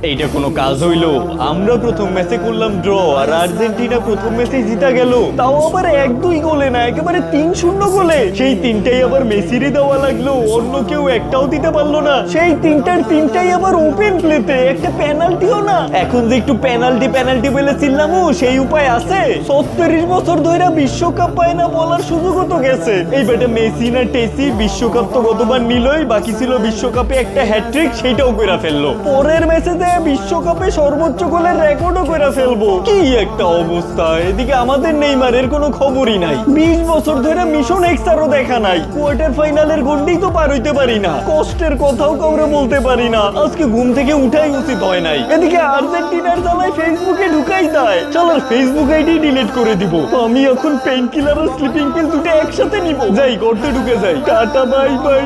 এইটা কোনো কাজ হইলো? আমরা প্রথম ম্যাচে করলাম ড্র, আর আর্জেন্টিনা প্রথম ম্যাচে জিতা গেল, তাও আবার 1-2 গোলে না, একেবারে 3-0 গোলে। সেই তিনটাই আবার মেসিরে দেওয়া লাগলো, অন্য কেউ একটাও দিতে পারলো না। সেই তিনটাই আবার ওপেন প্লেতে, একটা পেনাল্টিও না। এখন যে একটু পেনাল্টি বলে চিল্লামু, সেই উপায় আছে? 37 বছর ধরে বিশ্বকাপ পায় না বলার সুযোগও তো গেছে। এই বেটা মেসি না টেসি বিশ্বকাপ তো গতবার নিলই, বাকি ছিল বিশ্বকাপে একটা হ্যাটট্রিক, সেইটাও কইরা ফেললো। পরের ম্যাচে যে বিশ্বকাপে সর্বোচ্চ গোলের রেকর্ডও কইরা ফেলবো। কি একটা অবস্থা! এদিকে আমাদের নেইমারের কোনো খবরই নাই। 20 বছর ধরে মিশন এক্সটারও দেখা নাই। কোয়ার্টার ফাইনালের গন্ডি তো পার হইতে পারি না, কষ্টের কথাও কাউরে বলতে পারি না। আজকে ঘুম থেকে উঠাই উচিত হয় নাই। এদিকে আর্জেন্টিনার জ্বালায় ফেসবুকে ঢুকাই যায়। চলো ফেসবুক আইডি ডিলিট করে দিব। আমি এখন pain killer are sleeping pill দুটো একসাথে নিব। যাই গর্তে ঢুকে যাই। Tata bye bye.